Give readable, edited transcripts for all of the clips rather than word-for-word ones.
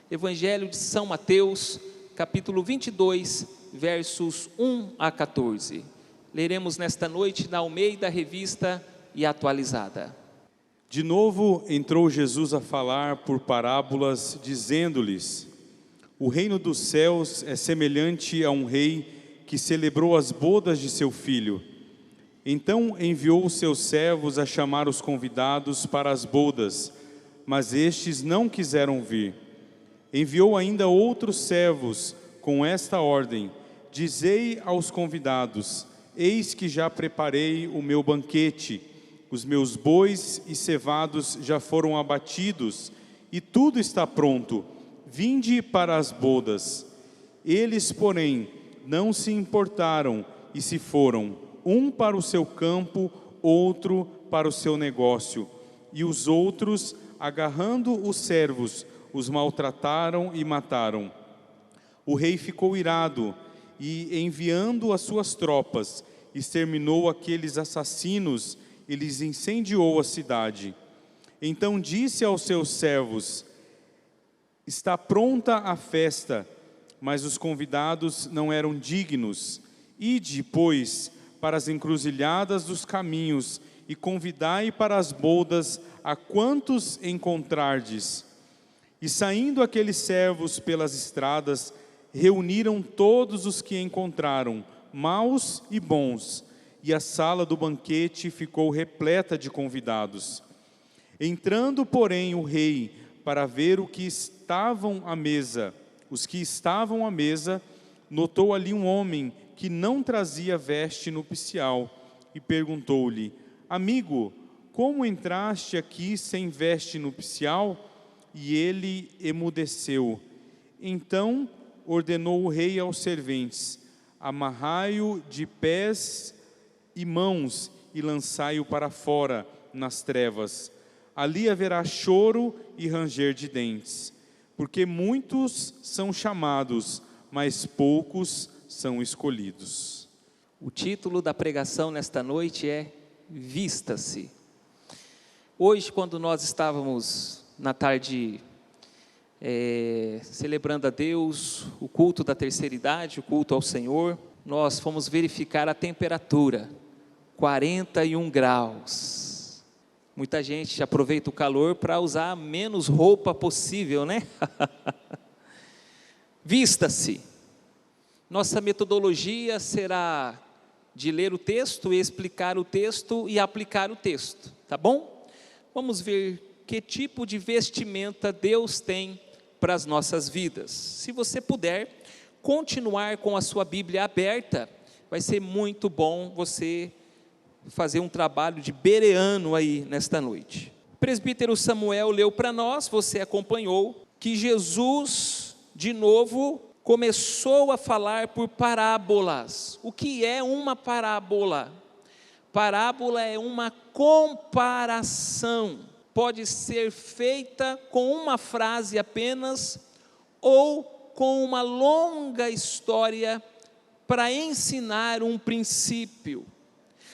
Evangelho de São Mateus, capítulo 22, versos 1 a 14. Leremos nesta noite na Almeida Revista e Atualizada. De novo entrou Jesus a falar por parábolas, dizendo-lhes: o reino dos céus é semelhante a um rei que celebrou as bodas de seu filho. Então enviou os seus servos a chamar os convidados para as bodas, mas estes não quiseram vir. Enviou ainda outros servos com esta ordem: dizei aos convidados: eis que já preparei o meu banquete, os meus bois e cevados já foram abatidos, e tudo está pronto, vinde para as bodas. Eles, porém, não se importaram e se foram, um para o seu campo, outro para o seu negócio. E os outros, agarrando os servos, os maltrataram e mataram. O rei ficou irado e, enviando as suas tropas, exterminou aqueles assassinos e lhes incendiou a cidade. Então disse aos seus servos: está pronta a festa, mas os convidados não eram dignos. Ide, pois, para as encruzilhadas dos caminhos e convidai para as bodas a quantos encontrardes. E saindo aqueles servos pelas estradas, reuniram todos os que encontraram, maus e bons, e a sala do banquete ficou repleta de convidados. Entrando, porém, o rei para ver os que estavam à mesa, notou ali um homem que não trazia veste nupcial e perguntou-lhe: amigo, como entraste aqui sem veste nupcial? E ele emudeceu. Então ordenou o rei aos serventes: amarrai-o de pés e mãos e lançai-o para fora nas trevas. Ali haverá choro e ranger de dentes, porque muitos são chamados, mas poucos são escolhidos. O título da pregação nesta noite é Vista-se. Hoje, quando nós estávamos na tarde celebrando a Deus, o culto da terceira idade, o culto ao Senhor, nós fomos verificar a temperatura, 41 graus. Muita gente aproveita o calor para usar a menos roupa possível, né? Vista-se. Nossa metodologia será de ler o texto, explicar o texto e aplicar o texto, tá bom? Vamos ver que tipo de vestimenta Deus tem para as nossas vidas. Se você puder continuar com a sua Bíblia aberta, vai ser muito bom você fazer um trabalho de bereano aí nesta noite. O presbítero Samuel leu para nós, você acompanhou, que Jesus, de novo, começou a falar por parábolas. O que é uma parábola? Parábola é uma comparação. Pode ser feita com uma frase apenas ou com uma longa história para ensinar um princípio.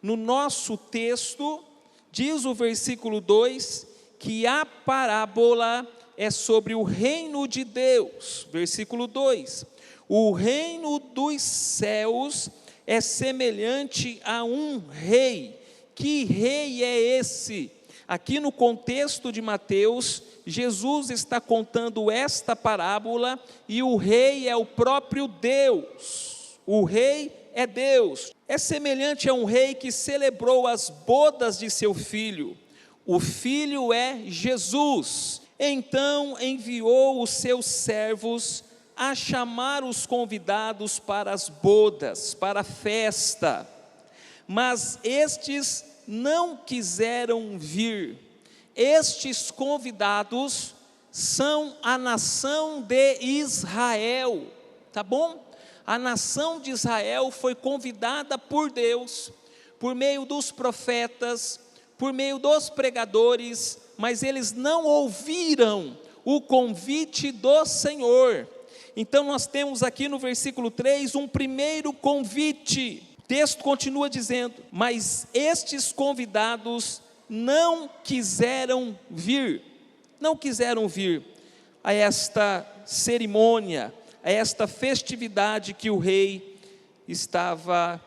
No nosso texto, diz o versículo 2, que a parábola é sobre o reino de Deus. Versículo 2, o reino dos céus é semelhante a um rei. Que rei é esse? Aqui no contexto de Mateus, Jesus está contando esta parábola e o rei é o próprio Deus. O rei é Deus. É semelhante a um rei que celebrou as bodas de seu filho. O filho é Jesus. Então enviou os seus servos a chamar os convidados para as bodas, para a festa. Mas estes não quiseram vir. Estes convidados são a nação de Israel, tá bom? A nação de Israel foi convidada por Deus, por meio dos profetas, por meio dos pregadores, mas eles não ouviram o convite do Senhor. Então nós temos aqui no versículo 3 um primeiro convite. O texto continua dizendo: mas estes convidados não quiseram vir. Não quiseram vir. a esta cerimônia, a esta festividade que o rei estava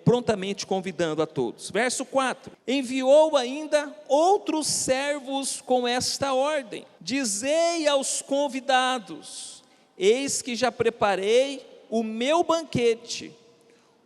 prontamente convidando a todos. Verso 4: enviou ainda outros servos com esta ordem: dizei aos convidados, eis que já preparei o meu banquete,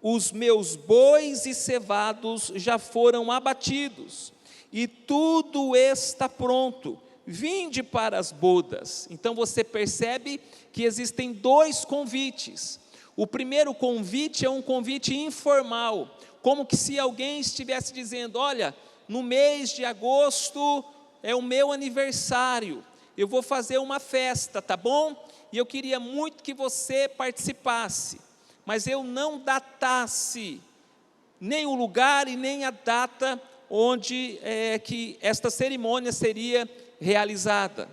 os meus bois e cevados já foram abatidos, e tudo está pronto, vinde para as bodas. Então você percebe que existem dois convites. O primeiro convite é um convite informal, como que se alguém estivesse dizendo: olha, no mês de agosto é o meu aniversário, eu vou fazer uma festa, tá bom? E eu queria muito que você participasse, mas eu não datasse nem o lugar e nem a data onde que esta cerimônia seria realizada.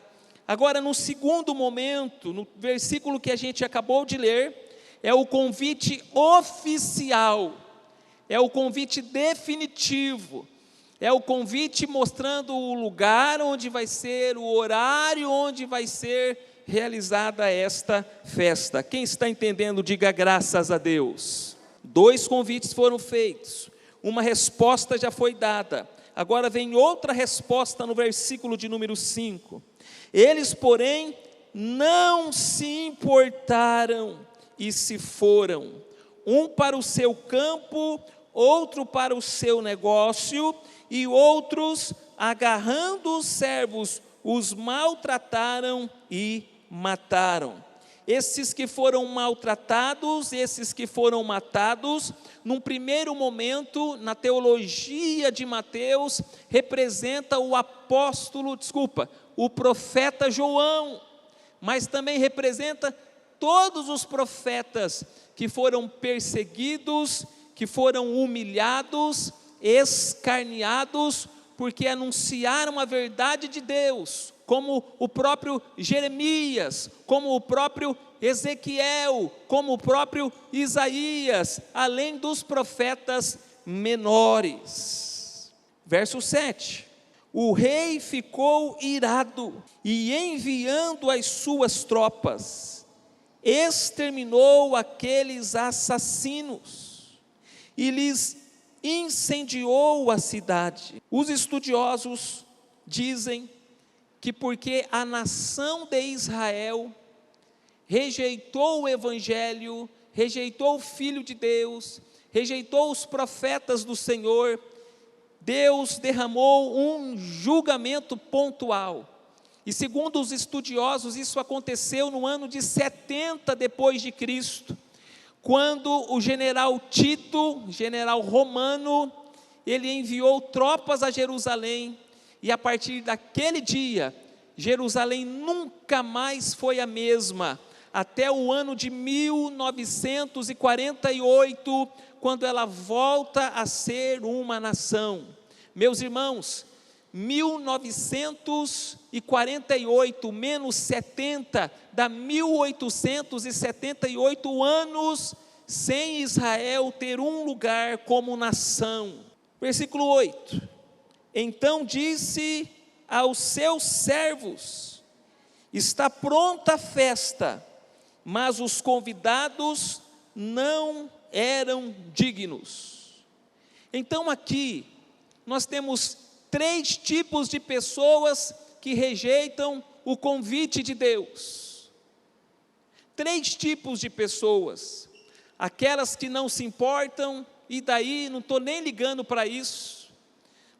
Agora, no segundo momento, no versículo que a gente acabou de ler, é o convite oficial, é o convite definitivo, é o convite mostrando o lugar onde vai ser, o horário onde vai ser realizada esta festa. Quem está entendendo, diga graças a Deus. Dois convites foram feitos, uma resposta já foi dada, agora vem outra resposta no versículo de número 5. Eles, porém, não se importaram e se foram, um para o seu campo, outro para o seu negócio, e outros, agarrando os servos, os maltrataram e mataram. Esses que foram maltratados, esses que foram matados, num primeiro momento, na teologia de Mateus, representa o profeta João, mas também representa todos os profetas que foram perseguidos, que foram humilhados, escarneados, porque anunciaram a verdade de Deus, como o próprio Jeremias, como o próprio Ezequiel, como o próprio Isaías, além dos profetas menores. Verso 7: o rei ficou irado e, enviando as suas tropas, exterminou aqueles assassinos e lhes incendiou a cidade. Os estudiosos dizem que porque a nação de Israel rejeitou o Evangelho, rejeitou o Filho de Deus, rejeitou os profetas do Senhor, Deus derramou um julgamento pontual. E segundo os estudiosos, isso aconteceu no ano de 70 depois de Cristo, quando o general Tito, general romano, ele enviou tropas a Jerusalém, e a partir daquele dia, Jerusalém nunca mais foi a mesma, até o ano de 1948, quando ela volta a ser uma nação. Meus irmãos, 1948 menos 70, dá 1878 anos sem Israel ter um lugar como nação. Versículo 8: então disse aos seus servos: está pronta a festa, mas os convidados não eram dignos. Então aqui nós temos três tipos de pessoas que rejeitam o convite de Deus. Três tipos de pessoas: aquelas que não se importam, e daí não estou nem ligando para isso.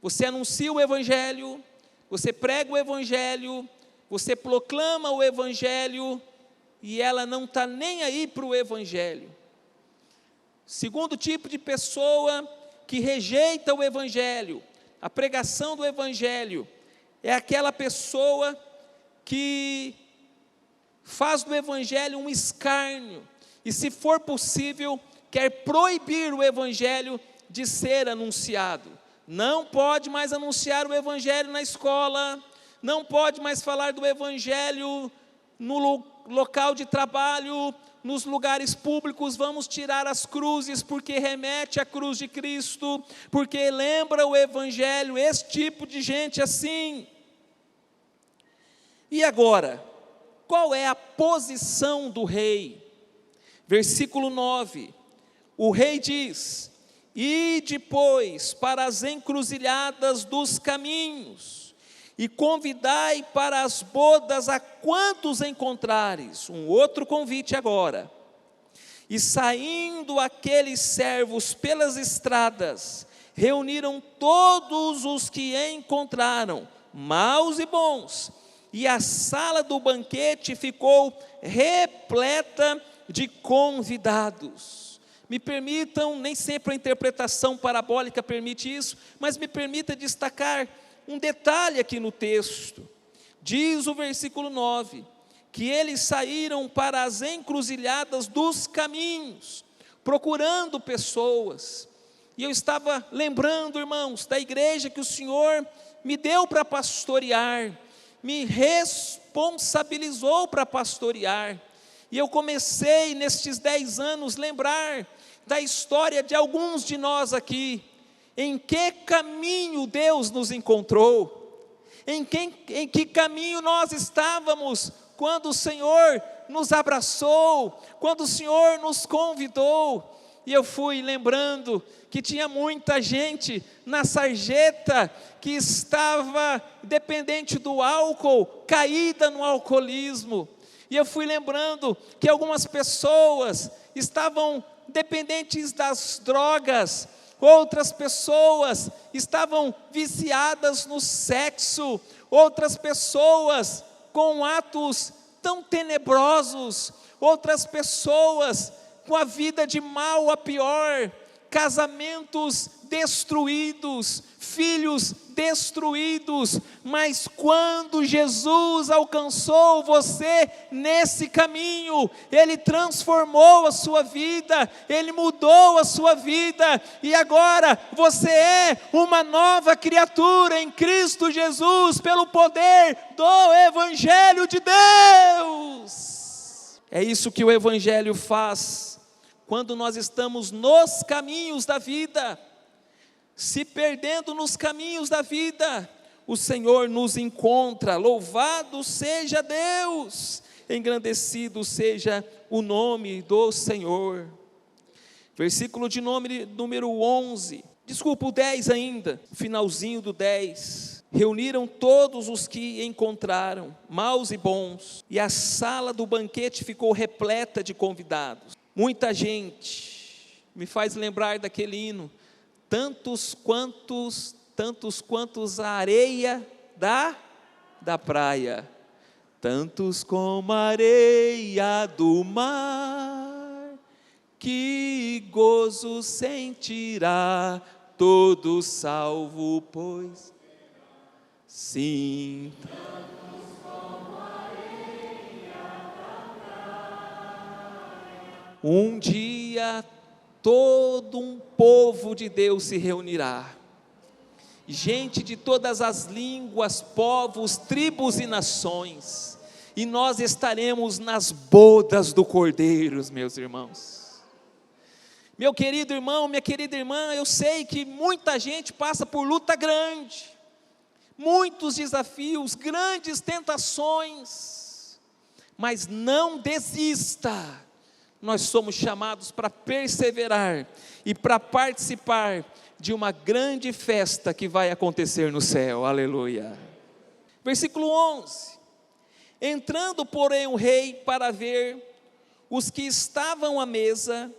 Você anuncia o Evangelho, você prega o Evangelho, você proclama o Evangelho, e ela não está nem aí para o Evangelho. Segundo tipo de pessoa que rejeita o Evangelho, a pregação do Evangelho, é aquela pessoa que faz do Evangelho um escárnio, e se for possível, quer proibir o Evangelho de ser anunciado. Não pode mais anunciar o Evangelho na escola, não pode mais falar do Evangelho no local de trabalho, nos lugares públicos. Vamos tirar as cruzes, porque remete à cruz de Cristo, porque lembra o Evangelho. Esse tipo de gente assim. E agora, qual é a posição do rei? Versículo 9, o rei diz: ide, pois, para as encruzilhadas dos caminhos, e convidai para as bodas a quantos encontrares. Um outro convite agora. E saindo aqueles servos pelas estradas, reuniram todos os que encontraram, maus e bons, e a sala do banquete ficou repleta de convidados. Me permitam, nem sempre a interpretação parabólica permite isso, mas me permita destacar um detalhe aqui no texto. Diz o versículo 9, que eles saíram para as encruzilhadas dos caminhos, procurando pessoas. E eu estava lembrando, irmãos, da igreja que o Senhor me deu para pastorear, me responsabilizou para pastorear. E eu comecei nestes 10 anos lembrar da história de alguns de nós aqui. Em que caminho Deus nos encontrou? Em que caminho nós estávamos quando o Senhor nos abraçou, quando o Senhor nos convidou? E eu fui lembrando que tinha muita gente na sarjeta que estava dependente do álcool, caída no alcoolismo. E eu fui lembrando que algumas pessoas estavam dependentes das drogas, outras pessoas estavam viciadas no sexo, outras pessoas com atos tão tenebrosos, outras pessoas com a vida de mal a pior, casamentos destruídos, filhos destruídos. Mas quando Jesus alcançou você nesse caminho, Ele transformou a sua vida, Ele mudou a sua vida, e agora você é uma nova criatura em Cristo Jesus, pelo poder do Evangelho de Deus. É isso que o Evangelho faz. Quando nós estamos nos caminhos da vida, se perdendo nos caminhos da vida, o Senhor nos encontra. Louvado seja Deus, engrandecido seja o nome do Senhor. Versículo de número 11, desculpa, o 10 ainda, finalzinho do 10. Reuniram todos os que encontraram, maus e bons, e a sala do banquete ficou repleta de convidados. Muita gente, me faz lembrar daquele hino, tantos quantos a areia da praia, tantos como a areia do mar, que gozo sentirá todo salvo, pois sim. Um dia todo um povo de Deus se reunirá, gente de todas as línguas, povos, tribos e nações, e nós estaremos nas bodas do Cordeiro, meus irmãos. Meu querido irmão, minha querida irmã, eu sei que muita gente passa por luta grande, muitos desafios, grandes tentações, mas não desista. Nós somos chamados para perseverar e para participar de uma grande festa que vai acontecer no céu, aleluia. Versículo 11, entrando porém o rei para ver os que estavam à mesa,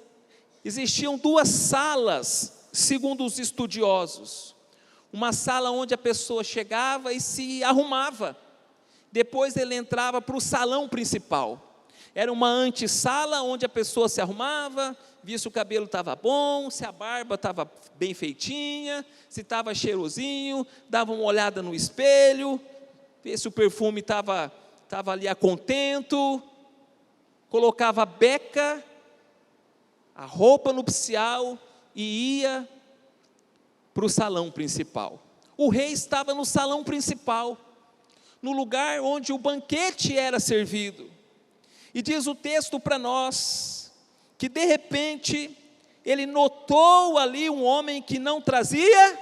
existiam 2 salas, segundo os estudiosos, uma sala onde a pessoa chegava e se arrumava, depois ele entrava para o salão principal. Era uma antessala onde a pessoa se arrumava, via se o cabelo estava bom, se a barba estava bem feitinha, se estava cheirosinho, dava uma olhada no espelho, via se o perfume estava ali a contento, colocava a beca, a roupa nupcial e ia para o salão principal. O rei estava no salão principal, no lugar onde o banquete era servido. E diz o texto para nós, que de repente, ele notou ali um homem que não trazia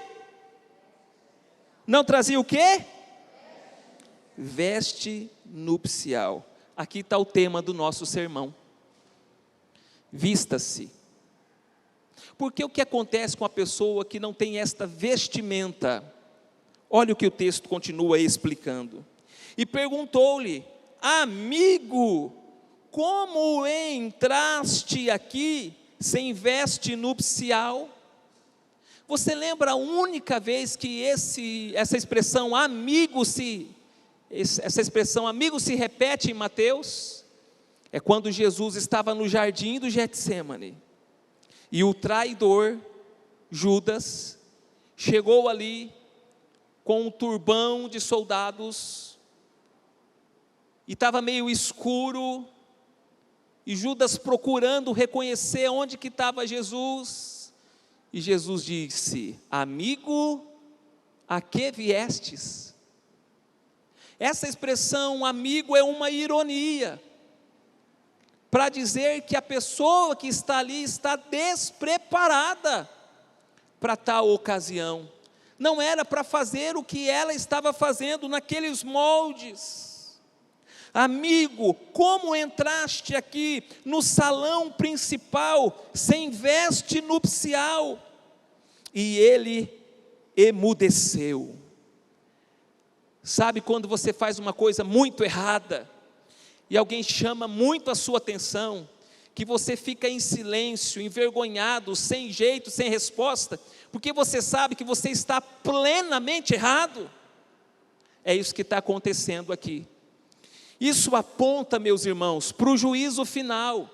o quê? Veste nupcial. Aqui está o tema do nosso sermão. Vista-se. Porque o que acontece com a pessoa que não tem esta vestimenta? Olha o que o texto continua explicando. E perguntou-lhe: amigo, como entraste aqui sem veste nupcial? Você lembra a única vez que essa expressão amigo se repete em Mateus? É quando Jesus estava no jardim do Getsêmani, e o traidor, Judas, chegou ali com um turbão de soldados, e estava meio escuro, e Judas procurando reconhecer onde que estava Jesus, e Jesus disse: amigo, a que viestes? Essa expressão amigo é uma ironia, para dizer que a pessoa que está ali está despreparada para tal ocasião, não era para fazer o que ela estava fazendo naqueles moldes. Amigo, como entraste aqui no salão principal sem veste nupcial? E ele emudeceu. Sabe quando você faz uma coisa muito errada e alguém chama muito a sua atenção, que você fica em silêncio, envergonhado, sem jeito, sem resposta, porque você sabe que você está plenamente errado? É isso que está acontecendo aqui. Isso aponta, meus irmãos, para o juízo final,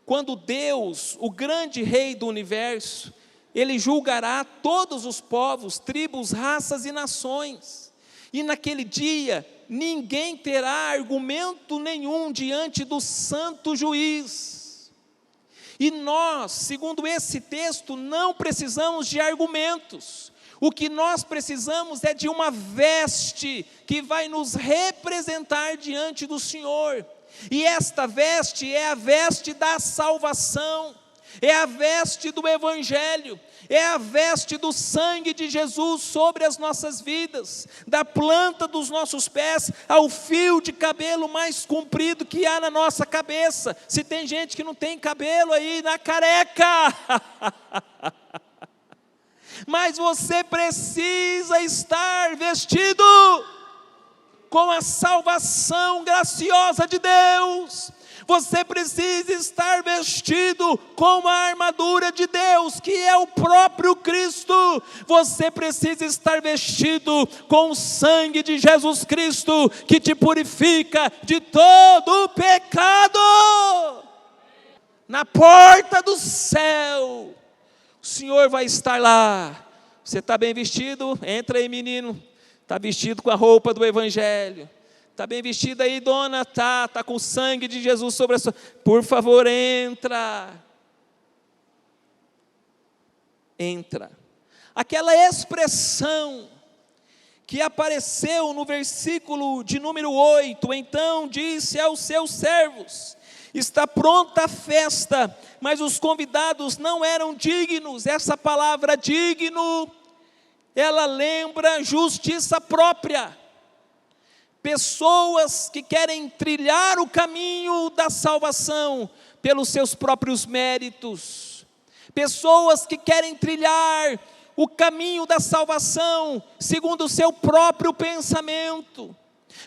quando Deus, o grande Rei do universo, Ele julgará todos os povos, tribos, raças e nações, e naquele dia, ninguém terá argumento nenhum diante do santo juiz, e nós, segundo esse texto, não precisamos de argumentos. O que nós precisamos é de uma veste que vai nos representar diante do Senhor. E esta veste é a veste da salvação, é a veste do Evangelho, é a veste do sangue de Jesus sobre as nossas vidas, da planta dos nossos pés ao fio de cabelo mais comprido que há na nossa cabeça. Se tem gente que não tem cabelo aí, na careca. Mas você precisa estar vestido com a salvação graciosa de Deus. Você precisa estar vestido com a armadura de Deus, que é o próprio Cristo. Você precisa estar vestido com o sangue de Jesus Cristo, que te purifica de todo o pecado. Na porta do céu, o Senhor vai estar lá. Você está bem vestido? Entra aí, menino. Está vestido com a roupa do Evangelho. Está bem vestida aí, dona? Está com o sangue de Jesus sobre a sua... Por favor, entra. Entra. Aquela expressão que apareceu no versículo de número 8, então disse aos seus servos: está pronta a festa, mas os convidados não eram dignos. Essa palavra digno, ela lembra justiça própria. Pessoas que querem trilhar o caminho da salvação pelos seus próprios méritos. Pessoas que querem trilhar o caminho da salvação segundo o seu próprio pensamento.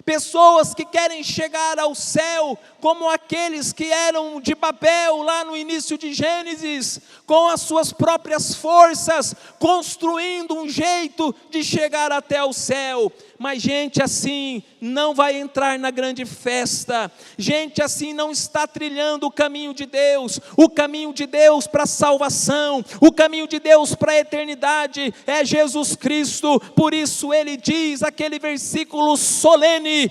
Pessoas que querem chegar ao céu como aqueles que eram de Babel lá no início de Gênesis, com as suas próprias forças, construindo um jeito de chegar até o céu. Mas gente assim não vai entrar na grande festa. Gente assim não está trilhando o caminho de Deus. O caminho de Deus para a salvação, o caminho de Deus para a eternidade é Jesus Cristo. Por isso ele diz aquele versículo solene: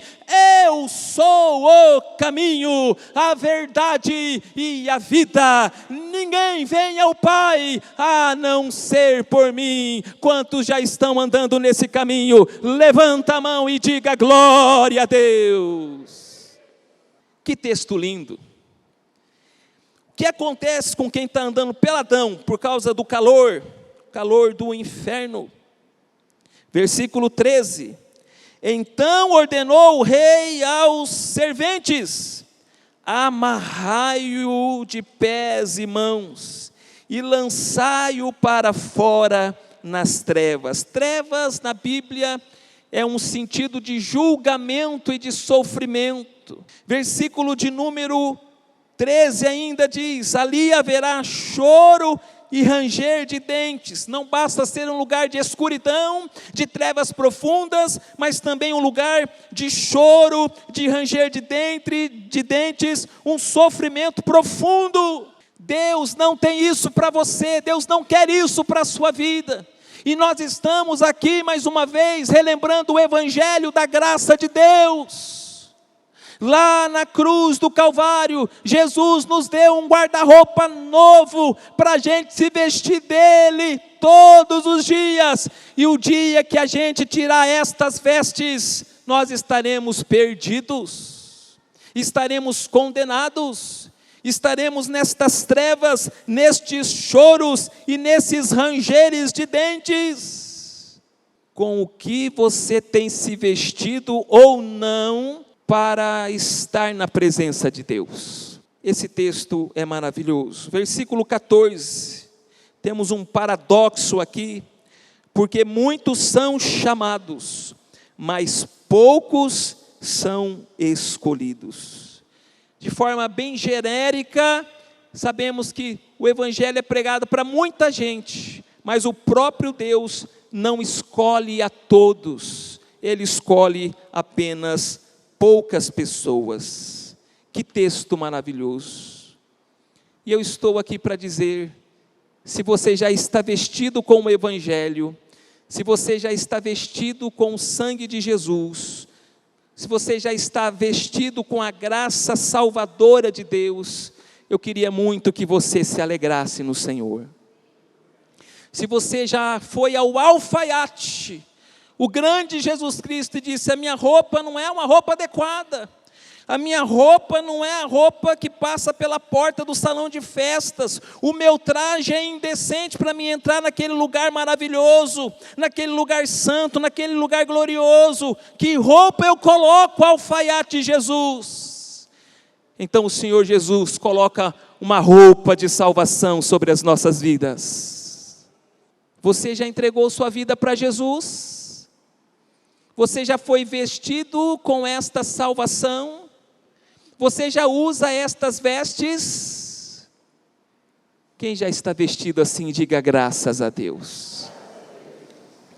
eu sou o caminho, a verdade e a vida. Ninguém vem ao Pai a não ser por mim. Quantos já estão andando nesse caminho? Levanta a mão e diga glória a Deus. Que texto lindo. O que acontece com quem está andando peladão por causa do calor do inferno? Versículo 13. Então ordenou o rei aos serventes: amarrai-o de pés e mãos e lançai-o para fora nas trevas. Trevas na Bíblia é um sentido de julgamento e de sofrimento. Versículo de número 13 ainda diz: ali haverá choro e ranger de dentes. Não basta ser um lugar de escuridão, de trevas profundas, mas também um lugar de choro, de ranger de dentes, um sofrimento profundo. Deus não tem isso para você, Deus não quer isso para a sua vida. E nós estamos aqui mais uma vez relembrando o evangelho da graça de Deus. Lá na cruz do Calvário, Jesus nos deu um guarda-roupa novo para a gente se vestir dele todos os dias. E o dia que a gente tirar estas vestes, nós estaremos perdidos, estaremos condenados, estaremos nestas trevas, nestes choros e nesses rangeres de dentes. Com o que você tem se vestido ou não para estar na presença de Deus? Esse texto é maravilhoso. Versículo 14, temos um paradoxo aqui, porque muitos são chamados, mas poucos são escolhidos. De forma bem genérica, sabemos que o evangelho é pregado para muita gente, mas o próprio Deus não escolhe a todos, Ele escolhe apenas poucas pessoas. Que texto maravilhoso. E eu estou aqui para dizer, se você já está vestido com o evangelho, se você já está vestido com o sangue de Jesus, se você já está vestido com a graça salvadora de Deus, eu queria muito que você se alegrasse no Senhor. Se você já foi ao alfaiate, o grande Jesus Cristo, disse: a minha roupa não é uma roupa adequada, a minha roupa não é a roupa que passa pela porta do salão de festas, o meu traje é indecente para mim entrar naquele lugar maravilhoso, naquele lugar santo, naquele lugar glorioso. Que roupa eu coloco, alfaiate Jesus? Então o Senhor Jesus coloca uma roupa de salvação sobre as nossas vidas. Você já entregou sua vida para Jesus? Você já foi vestido com esta salvação? Você já usa estas vestes? Quem já está vestido assim, diga graças a Deus.